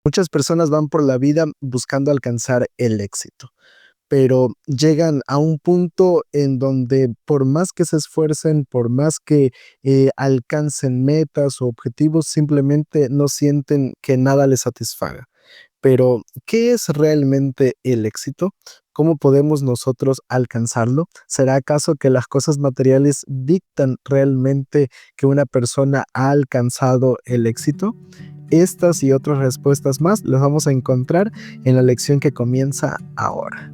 Muchas personas van por la vida buscando alcanzar el éxito, pero llegan a un punto en donde por más que se esfuercen, por más que alcancen metas o objetivos, simplemente no sienten que nada les satisfaga. Pero, ¿qué es realmente el éxito? ¿Cómo podemos nosotros alcanzarlo? ¿Será acaso que las cosas materiales dictan realmente que una persona ha alcanzado el éxito? Estas y otras respuestas más las vamos a encontrar en la lección que comienza ahora.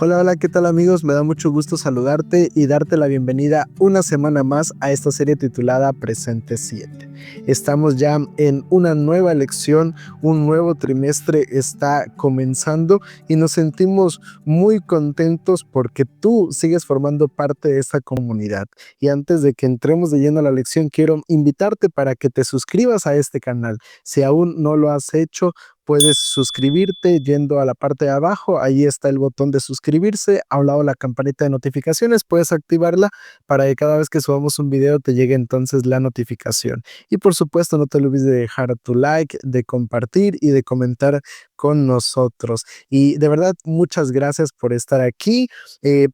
Hola, hola, ¿qué tal amigos? Me da mucho gusto saludarte y darte la bienvenida una semana más a esta serie titulada Presente 7. Estamos ya en una nueva lección, un nuevo trimestre está comenzando y nos sentimos muy contentos porque tú sigues formando parte de esta comunidad. Y antes de que entremos de lleno a la lección, quiero invitarte para que te suscribas a este canal. Si aún no lo has hecho, puedes suscribirte yendo a la parte de abajo, ahí está el botón de suscribirse, a un lado la campanita de notificaciones, puedes activarla para que cada vez que subamos un video te llegue entonces la notificación. Y por supuesto no te olvides de dejar tu like, de compartir y de comentar con nosotros. Y de verdad, muchas gracias por estar aquí.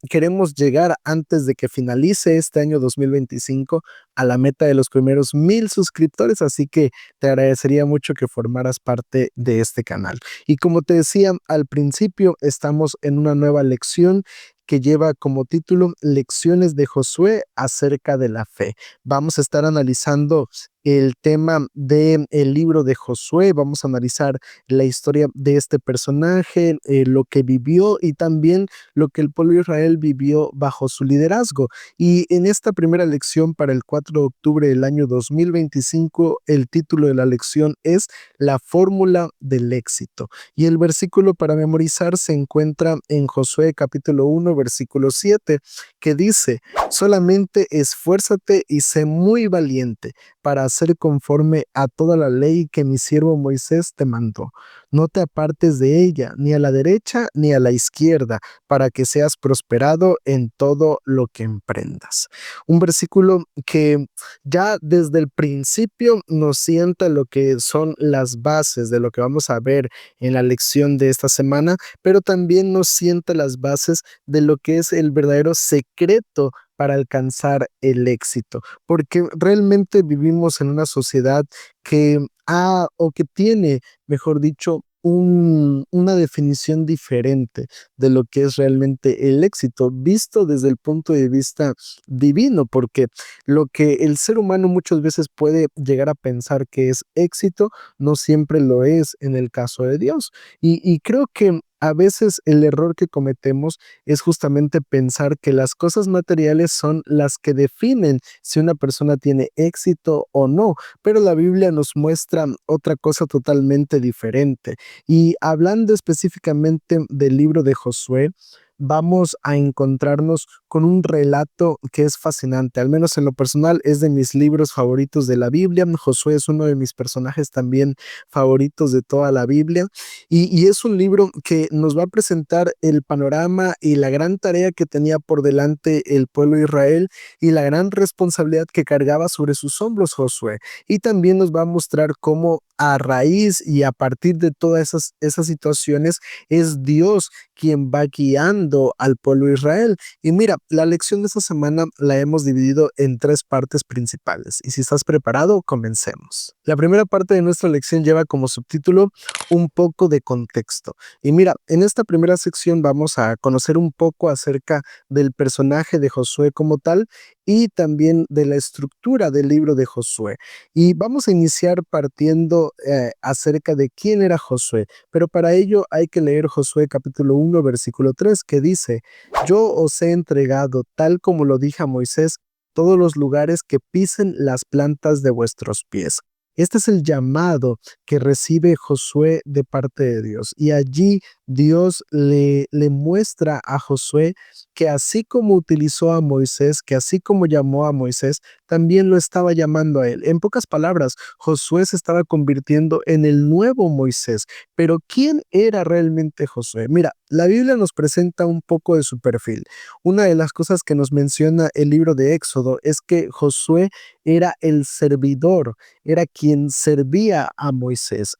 Queremos llegar antes de que finalice este año 2025 a la meta de los primeros 1000 suscriptores, así que te agradecería mucho que formaras parte de este canal. Y como te decía al principio, estamos en una nueva lección que lleva como título Lecciones de Josué acerca de la fe. Vamos a estar analizando el tema del libro de Josué, vamos a analizar la historia de este personaje, lo que vivió y también lo que el pueblo de Israel vivió bajo su liderazgo. Y en esta primera lección para el 4 de octubre del año 2025, el título de la lección es La fórmula del éxito. Y el versículo para memorizar se encuentra en Josué capítulo 1, versículo 7, que dice: solamente esfuérzate y sé muy valiente para hacer conforme a toda la ley que mi siervo Moisés te mandó. No te apartes de ella, ni a la derecha ni a la izquierda, para que seas prosperado en todo lo que emprendas. Un versículo que ya desde el principio nos sienta lo que son las bases de lo que vamos a ver en la lección de esta semana, pero también nos sienta las bases de lo que es el verdadero secreto para alcanzar el éxito, porque realmente vivimos en una sociedad que ha o que tiene, mejor dicho, una definición diferente de lo que es realmente el éxito, visto desde el punto de vista divino, porque lo que el ser humano muchas veces puede llegar a pensar que es éxito, no siempre lo es en el caso de Dios. Y creo que a veces el error que cometemos es justamente pensar que las cosas materiales son las que definen si una persona tiene éxito o no, pero la Biblia nos muestra otra cosa totalmente diferente. Y hablando específicamente del libro de Josué, vamos a encontrarnos con un relato que es fascinante, al menos en lo personal es de mis libros favoritos de la Biblia. Josué es uno de mis personajes también favoritos de toda la Biblia y es un libro que nos va a presentar el panorama y la gran tarea que tenía por delante el pueblo de Israel y la gran responsabilidad que cargaba sobre sus hombros Josué. Y también nos va a mostrar cómo a raíz y a partir de todas esas situaciones es Dios quien va guiando al pueblo de Israel. Y mira, la lección de esta semana la hemos dividido en tres partes principales. Y si estás preparado, comencemos. La primera parte de nuestra lección lleva como subtítulo Un poco de contexto. Y mira, en esta primera sección vamos a conocer un poco acerca del personaje de Josué como tal y también de la estructura del libro de Josué. Y vamos a iniciar partiendo acerca de quién era Josué, pero para ello hay que leer Josué capítulo 1, versículo 3, que dice: yo os he entregado, tal como lo dije a Moisés, todos los lugares que pisen las plantas de vuestros pies. Este es el llamado que recibe Josué de parte de Dios. Y allí Dios le muestra a Josué que así como utilizó a Moisés, que así como llamó a Moisés, también lo estaba llamando a él. En pocas palabras, Josué se estaba convirtiendo en el nuevo Moisés. Pero ¿quién era realmente Josué? Mira, La Biblia nos presenta un poco de su perfil. Una de las cosas que nos menciona el libro de Éxodo es que Josué era el servidor, era quien servía a Moisés.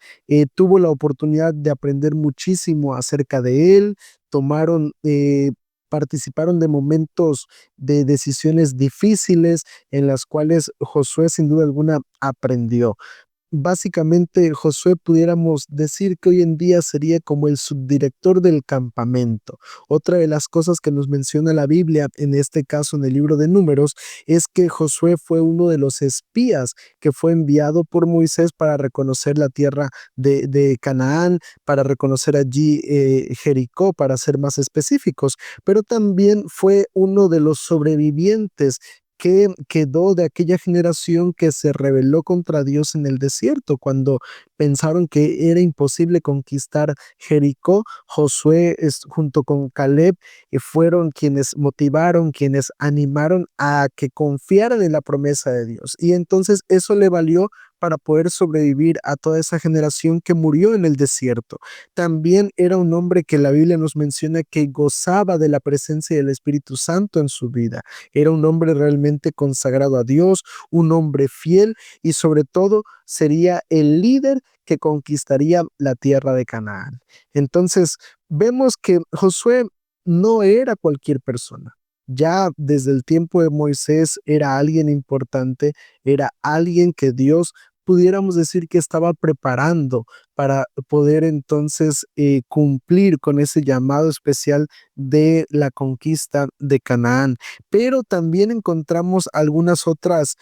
Tuvo la oportunidad de aprender muchísimo acerca de él, tomaron... participaron de momentos de decisiones difíciles en las cuales Josué sin duda alguna aprendió. Básicamente, Josué pudiéramos decir que hoy en día sería como el subdirector del campamento. Otra de las cosas que nos menciona la Biblia, en este caso en el libro de Números, es que Josué fue uno de los espías que fue enviado por Moisés para reconocer la tierra de Canaán, para reconocer allí Jericó, para ser más específicos, pero también fue uno de los sobrevivientes que quedó de aquella generación que se rebeló contra Dios en el desierto, cuando pensaron que era imposible conquistar Jericó. Josué junto con Caleb fueron quienes motivaron, quienes animaron a que confiaran en la promesa de Dios. Y entonces eso le valió para poder sobrevivir a toda esa generación que murió en el desierto. También era un hombre que la Biblia nos menciona que gozaba de la presencia del Espíritu Santo en su vida. Era un hombre realmente consagrado a Dios, un hombre fiel y sobre todo sería el líder que conquistaría la tierra de Canaán. Entonces, vemos que Josué no era cualquier persona. Ya desde el tiempo de Moisés era alguien importante, era alguien que Dios pudiéramos decir que estaba preparando para poder entonces cumplir con ese llamado especial de la conquista de Canaán. Pero también encontramos algunas otras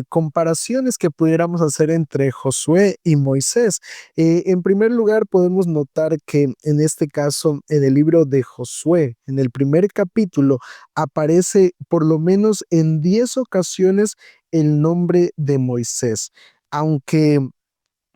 comparaciones que pudiéramos hacer entre Josué y Moisés. En primer lugar, podemos notar que en este caso, en el libro de Josué, en el primer capítulo, aparece por lo menos en 10 ocasiones el nombre de Moisés. Aunque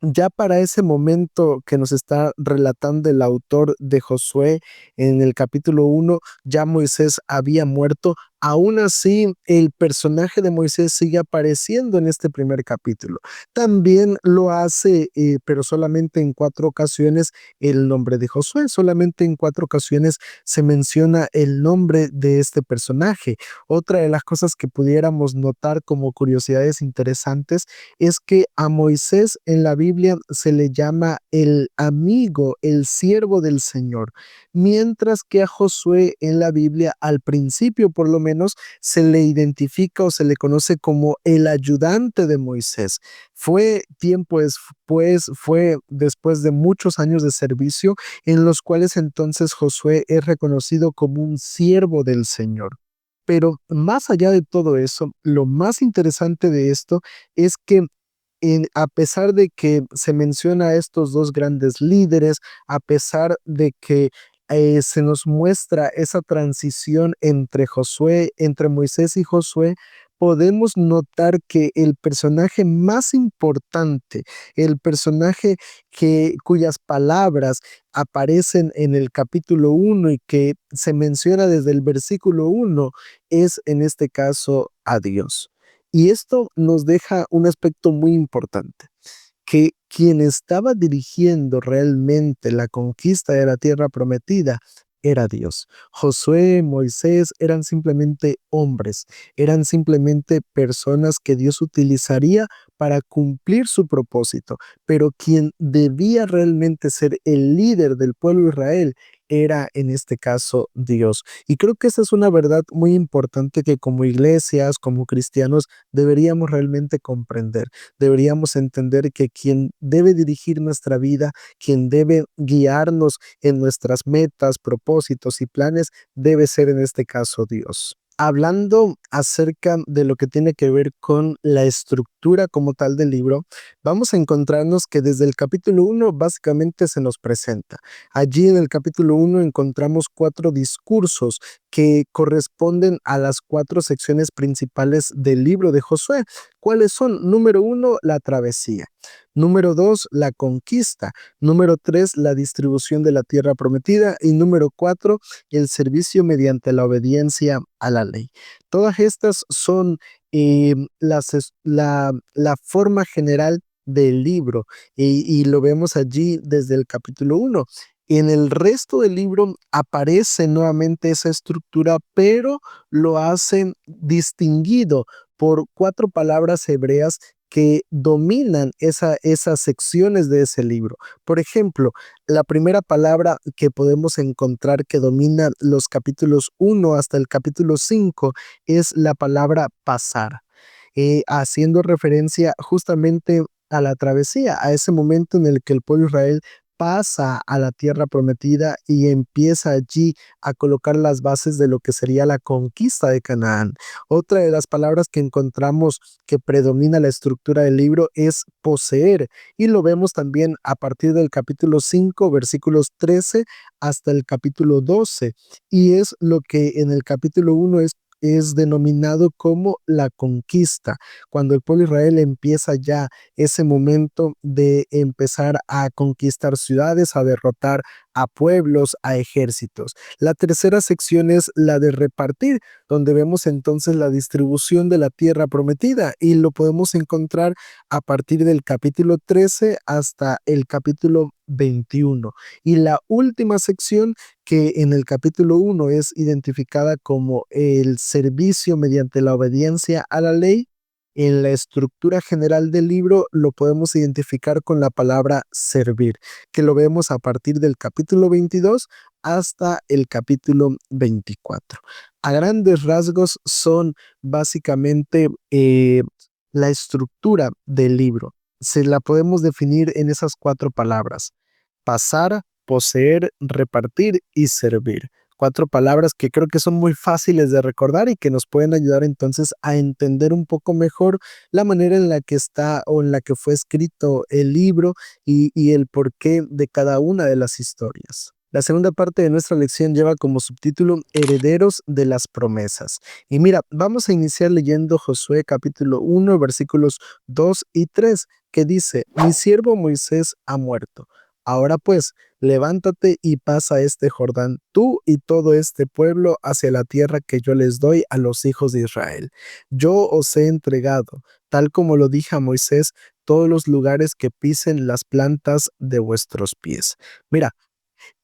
ya para ese momento que nos está relatando el autor de Josué en el capítulo 1, ya Moisés había muerto. Aún así, el personaje de Moisés sigue apareciendo en este primer capítulo. También lo hace, pero solamente en 4 ocasiones, el nombre de Josué. Solamente en 4 ocasiones se menciona el nombre de este personaje. Otra de las cosas que pudiéramos notar como curiosidades interesantes es que a Moisés en la Biblia se le llama el amigo, el siervo del Señor, mientras que a Josué en la Biblia, al principio por lo menos, se le identifica o se le conoce como el ayudante de Moisés. Fue tiempo después, fue después de muchos años de servicio en los cuales entonces Josué es reconocido como un siervo del Señor. Pero más allá de todo eso, lo más interesante de esto es que a pesar de que se menciona a estos dos grandes líderes, a pesar de que se nos muestra esa transición entre Josué, entre Moisés y Josué, podemos notar que el personaje más importante, el personaje cuyas palabras aparecen en el capítulo 1 y que se menciona desde el versículo 1, es en este caso a Dios. Y esto nos deja un aspecto muy importante, que quien estaba dirigiendo realmente la conquista de la tierra prometida era Dios. Josué, Moisés eran simplemente hombres, eran simplemente personas que Dios utilizaría para cumplir su propósito, pero quien debía realmente ser el líder del pueblo de Israel era en este caso Dios. Y creo que esa es una verdad muy importante que como iglesias, como cristianos, deberíamos realmente comprender. Deberíamos entender que quien debe dirigir nuestra vida, quien debe guiarnos en nuestras metas, propósitos y planes, debe ser en este caso Dios. Hablando acerca de lo que tiene que ver con la estructura como tal del libro, vamos a encontrarnos que desde el capítulo 1 básicamente se nos presenta. Allí en el capítulo 1 encontramos 4 discursos que corresponden a las 4 secciones principales del libro de Josué. ¿Cuáles son? Número 1, la travesía. Número 2, la conquista. Número 3, la distribución de la tierra prometida. Y número 4, el servicio mediante la obediencia a la ley. Todas estas son la forma general del libro y lo vemos allí desde el capítulo 1. En el resto del libro aparece nuevamente esa estructura, pero lo hacen distinguido por 4 palabras hebreas que dominan esas secciones de ese libro. Por ejemplo, la primera palabra que podemos encontrar que domina los capítulos 1 hasta el capítulo 5 es la palabra pasar, haciendo referencia justamente a la travesía, a ese momento en el que el pueblo de Israel pasa a la tierra prometida y empieza allí a colocar las bases de lo que sería la conquista de Canaán. Otra de las palabras que encontramos que predomina la estructura del libro es poseer, y lo vemos también a partir del capítulo 5, versículos 13 hasta el capítulo 12, y es lo que en el capítulo 1 es denominado como la conquista, cuando el pueblo de Israel empieza ya ese momento de empezar a conquistar ciudades, a derrotar a pueblos, a ejércitos. La tercera sección es la de repartir, donde vemos entonces la distribución de la tierra prometida, y lo podemos encontrar a partir del capítulo 13 hasta el capítulo 21. Y la última sección, que en el capítulo 1 es identificada como el servicio mediante la obediencia a la ley, en la estructura general del libro lo podemos identificar con la palabra servir, que lo vemos a partir del capítulo 22 hasta el capítulo 24. A grandes rasgos son básicamente la estructura del libro. Se la podemos definir en esas 4 palabras: pasar, poseer, repartir y servir. 4 palabras que creo que son muy fáciles de recordar y que nos pueden ayudar entonces a entender un poco mejor la manera en la que está o en la que fue escrito el libro y el porqué de cada una de las historias. La segunda parte de nuestra lección lleva como subtítulo Herederos de las promesas. Y mira, vamos a iniciar leyendo Josué capítulo 1, versículos 2 y 3, que dice: Mi siervo Moisés ha muerto. Ahora pues, levántate y pasa este Jordán, tú y todo este pueblo, hacia la tierra que yo les doy a los hijos de Israel. Yo os he entregado, tal como lo dije a Moisés, todos los lugares que pisen las plantas de vuestros pies. Mira,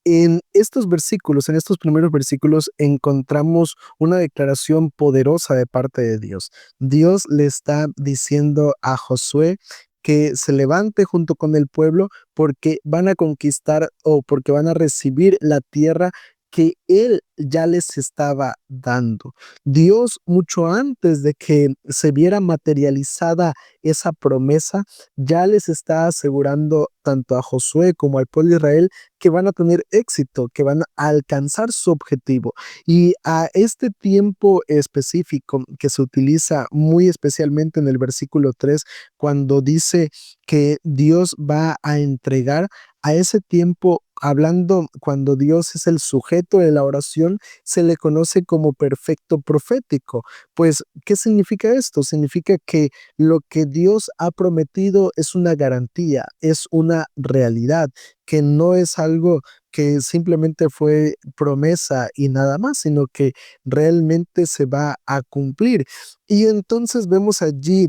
en estos versículos, en estos primeros versículos, encontramos una declaración poderosa de parte de Dios. Dios le está diciendo a Josué que se levante junto con el pueblo porque van a conquistar o porque van a recibir la tierra que él ya les estaba dando. Dios, mucho antes de que se viera materializada esa promesa, ya les está asegurando tanto a Josué como al pueblo de Israel que van a tener éxito, que van a alcanzar su objetivo. Y a este tiempo específico que se utiliza muy especialmente en el versículo 3, cuando dice que Dios va a entregar, a ese tiempo, hablando cuando Dios es el sujeto de la oración, se le conoce como perfecto profético. Pues, ¿qué significa esto? Significa que lo que Dios ha prometido es una garantía, es una realidad, que no es algo que simplemente fue promesa y nada más, sino que realmente se va a cumplir. Y entonces vemos allí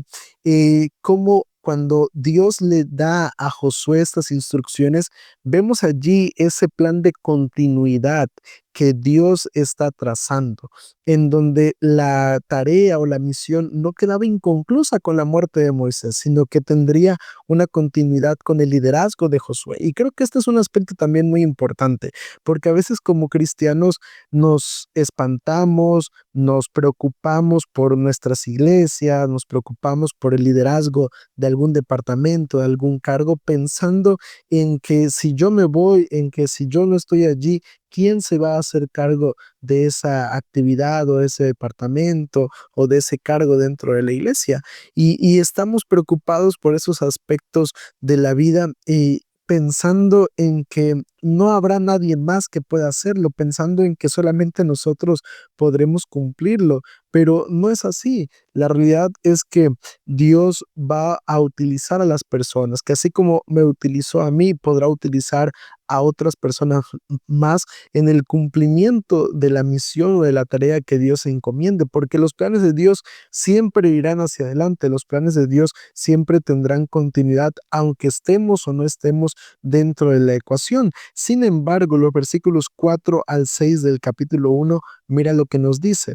cómo cuando Dios le da a Josué estas instrucciones, vemos allí ese plan de continuidad que Dios está trazando, en donde la tarea o la misión no quedaba inconclusa con la muerte de Moisés, sino que tendría una continuidad con el liderazgo de Josué. Y creo que este es un aspecto también muy importante, porque a veces como cristianos nos espantamos, nos preocupamos por nuestras iglesias, nos preocupamos por el liderazgo de algún departamento, de algún cargo, pensando en que si yo me voy, en que si yo no estoy allí, ¿quién se va a hacer cargo de esa actividad o de ese departamento o de ese cargo dentro de la iglesia? Y estamos preocupados por esos aspectos de la vida y pensando en que no habrá nadie más que pueda hacerlo, pensando en que solamente nosotros podremos cumplirlo, pero no es así. La realidad es que Dios va a utilizar a las personas, que así como me utilizó a mí, podrá utilizar a otras personas más en el cumplimiento de la misión o de la tarea que Dios encomiende, porque los planes de Dios siempre irán hacia adelante, los planes de Dios siempre tendrán continuidad, aunque estemos o no estemos dentro de la ecuación. Sin embargo, los versículos 4 al 6 del capítulo 1, mira lo que nos dice.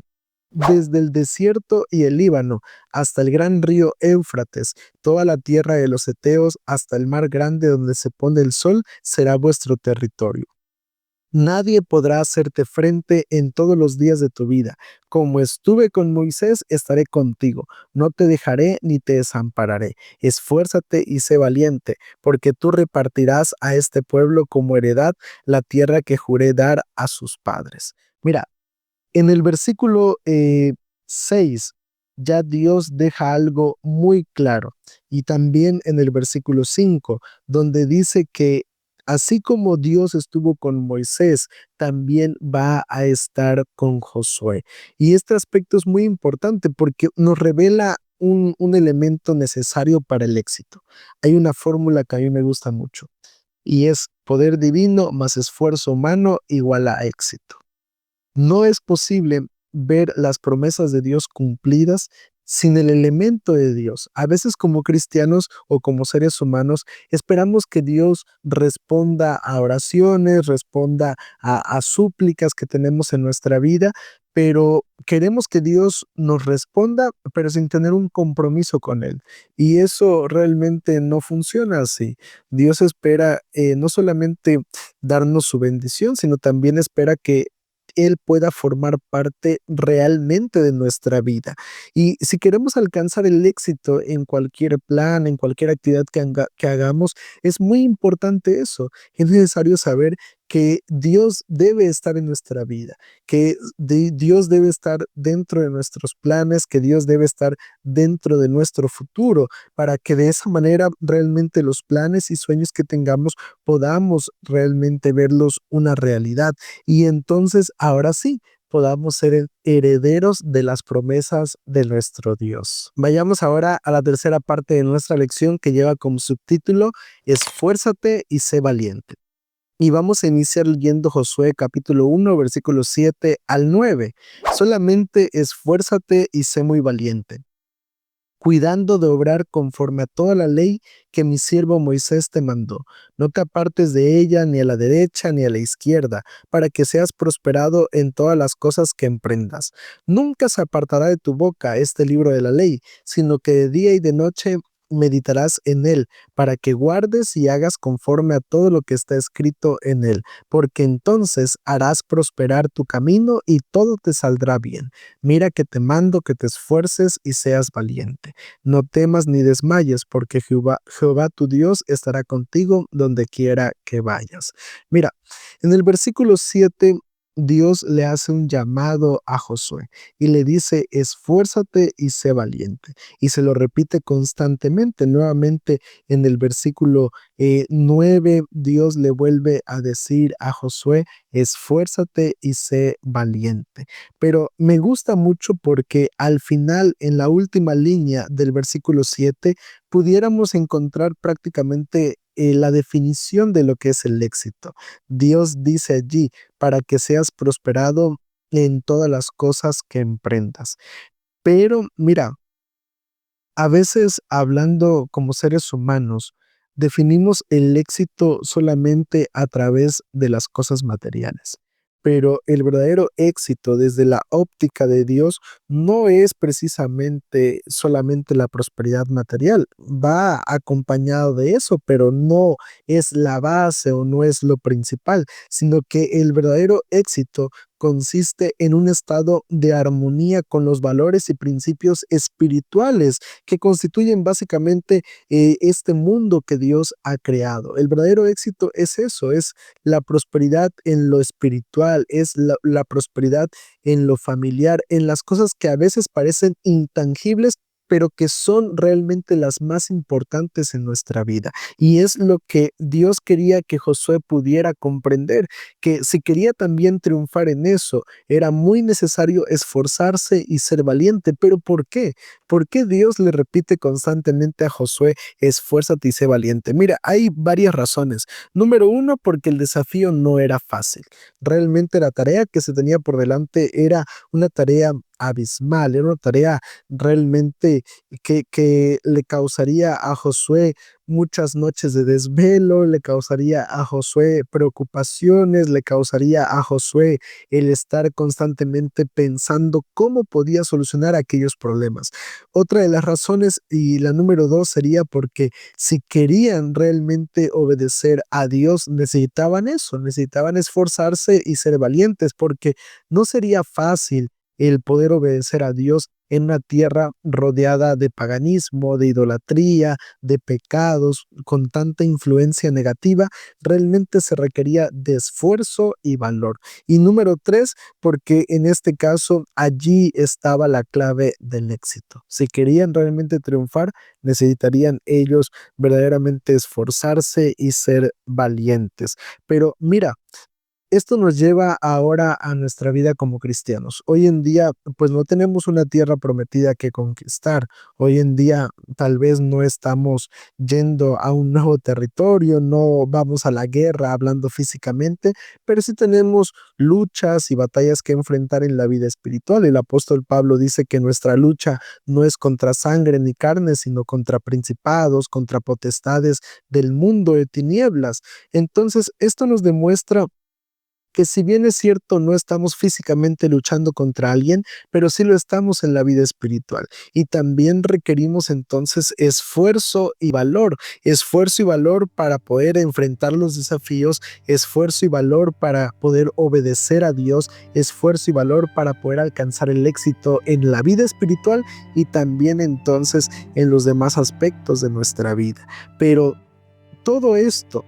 Desde el desierto y el Líbano hasta el gran río Éufrates, toda la tierra de los Eteos hasta el mar grande donde se pone el sol, será vuestro territorio. Nadie podrá hacerte frente en todos los días de tu vida. Como estuve con Moisés, estaré contigo. No te dejaré ni te desampararé. Esfuérzate y sé valiente, porque tú repartirás a este pueblo como heredad la tierra que juré dar a sus padres. Mira, en el versículo 6 ya Dios deja algo muy claro. Y también en el versículo 5, donde dice que así como Dios estuvo con Moisés, también va a estar con Josué. Y este aspecto es muy importante porque nos revela un elemento necesario para el éxito. Hay una fórmula que a mí me gusta mucho y es poder divino más esfuerzo humano igual a éxito. No es posible ver las promesas de Dios cumplidas sin el elemento de Dios. A veces como cristianos o como seres humanos esperamos que Dios responda a oraciones, responda a súplicas que tenemos en nuestra vida, pero queremos que Dios nos responda, pero sin tener un compromiso con Él. Y eso realmente no funciona así. Dios espera no solamente darnos su bendición, sino también espera que él pueda formar parte realmente de nuestra vida. Y si queremos alcanzar el éxito en cualquier plan, en cualquier actividad que hagamos, es muy importante eso. Es necesario saber que Dios debe estar en nuestra vida, que Dios debe estar dentro de nuestros planes, que Dios debe estar dentro de nuestro futuro, para que de esa manera realmente los planes y sueños que tengamos podamos realmente verlos una realidad. Y entonces, ahora sí, podamos ser herederos de las promesas de nuestro Dios. Vayamos ahora a la tercera parte de nuestra lección que lleva como subtítulo Esfuérzate y sé valiente. Y vamos a iniciar leyendo Josué capítulo 1, versículos 7 al 9. Solamente esfuérzate y sé muy valiente, cuidando de obrar conforme a toda la ley que mi siervo Moisés te mandó. No te apartes de ella ni a la derecha ni a la izquierda, para que seas prosperado en todas las cosas que emprendas. Nunca se apartará de tu boca este libro de la ley, sino que de día y de noche meditarás en él, para que guardes y hagas conforme a todo lo que está escrito en él, porque entonces harás prosperar tu camino y todo te saldrá bien. Mira que te mando que te esfuerces y seas valiente. No temas ni desmayes, porque Jehová tu Dios estará contigo donde quiera que vayas. Mira, en el versículo 7, Dios le hace un llamado a Josué y le dice, esfuérzate y sé valiente. Y se lo repite constantemente. Nuevamente en el versículo 9, Dios le vuelve a decir a Josué, esfuérzate y sé valiente. Pero me gusta mucho porque al final, en la última línea del versículo 7, pudiéramos encontrar prácticamente la definición de lo que es el éxito. Dios dice allí, para que seas prosperado en todas las cosas que emprendas. Pero mira, a veces hablando como seres humanos, definimos el éxito solamente a través de las cosas materiales. Pero el verdadero éxito desde la óptica de Dios no es precisamente solamente la prosperidad material. Va acompañado de eso, pero no es la base o no es lo principal, sino que el verdadero éxito consiste en un estado de armonía con los valores y principios espirituales que constituyen básicamente este mundo que Dios ha creado. El verdadero éxito es eso, es la prosperidad en lo espiritual, es la prosperidad en lo familiar, en las cosas que a veces parecen intangibles, pero que son realmente las más importantes en nuestra vida. Y es lo que Dios quería que Josué pudiera comprender, que si quería también triunfar en eso, era muy necesario esforzarse y ser valiente. ¿Pero por qué? ¿Por qué Dios le repite constantemente a Josué, esfuérzate y sé valiente? Mira, hay varias razones. Número uno, porque el desafío no era fácil. Realmente la tarea que se tenía por delante era una tarea abismal, era una tarea realmente que le causaría a Josué muchas noches de desvelo, le causaría a Josué preocupaciones, le causaría a Josué el estar constantemente pensando cómo podía solucionar aquellos problemas. Otra de las razones, y la número dos, sería porque si querían realmente obedecer a Dios, necesitaban eso, necesitaban esforzarse y ser valientes, porque no sería fácil el poder obedecer a Dios en una tierra rodeada de paganismo, de idolatría, de pecados, con tanta influencia negativa. Realmente se requería de esfuerzo y valor. Y número tres, porque en este caso allí estaba la clave del éxito. Si querían realmente triunfar, necesitarían ellos verdaderamente esforzarse y ser valientes. Pero mira, esto nos lleva ahora a nuestra vida como cristianos. Hoy en día, pues no tenemos una tierra prometida que conquistar. Hoy en día, tal vez no estamos yendo a un nuevo territorio, no vamos a la guerra hablando físicamente, pero sí tenemos luchas y batallas que enfrentar en la vida espiritual. El apóstol Pablo dice que nuestra lucha no es contra sangre ni carne, sino contra principados, contra potestades del mundo de tinieblas. Entonces, esto nos demuestra que, si bien es cierto, no estamos físicamente luchando contra alguien, pero sí lo estamos en la vida espiritual. Y también requerimos entonces esfuerzo y valor para poder enfrentar los desafíos, esfuerzo y valor para poder obedecer a Dios, esfuerzo y valor para poder alcanzar el éxito en la vida espiritual y también entonces en los demás aspectos de nuestra vida. Pero todo esto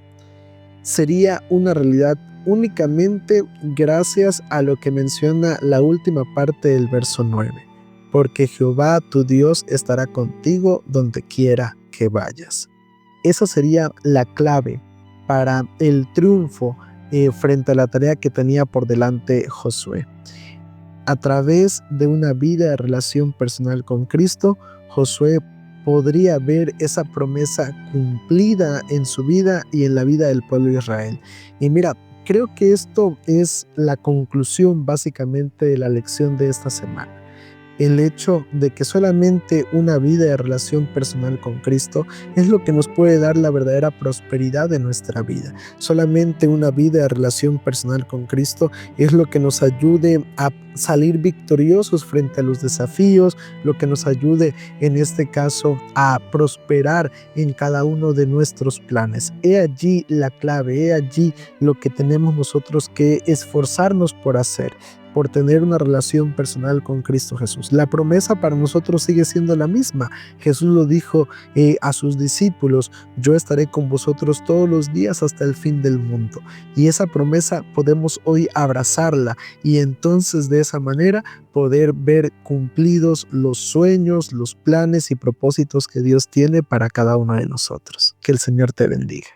sería una realidad únicamente gracias a lo que menciona la última parte del verso 9. Porque Jehová tu Dios estará contigo donde quiera que vayas. Esa sería la clave para el triunfo frente a la tarea que tenía por delante Josué. A través de una vida de relación personal con Cristo, Josué podría ver esa promesa cumplida en su vida y en la vida del pueblo de Israel. Y mira, creo que esto es la conclusión básicamente de la lección de esta semana. El hecho de que solamente una vida de relación personal con Cristo es lo que nos puede dar la verdadera prosperidad de nuestra vida. Solamente una vida de relación personal con Cristo es lo que nos ayude a salir victoriosos frente a los desafíos, lo que nos ayude en este caso a prosperar en cada uno de nuestros planes. He allí la clave, he allí lo que tenemos nosotros que esforzarnos por hacer, por tener una relación personal con Cristo Jesús. La promesa para nosotros sigue siendo la misma. Jesús lo dijo a sus discípulos: yo estaré con vosotros todos los días hasta el fin del mundo. Y esa promesa podemos hoy abrazarla y entonces de esa manera poder ver cumplidos los sueños, los planes y propósitos que Dios tiene para cada uno de nosotros. Que el Señor te bendiga.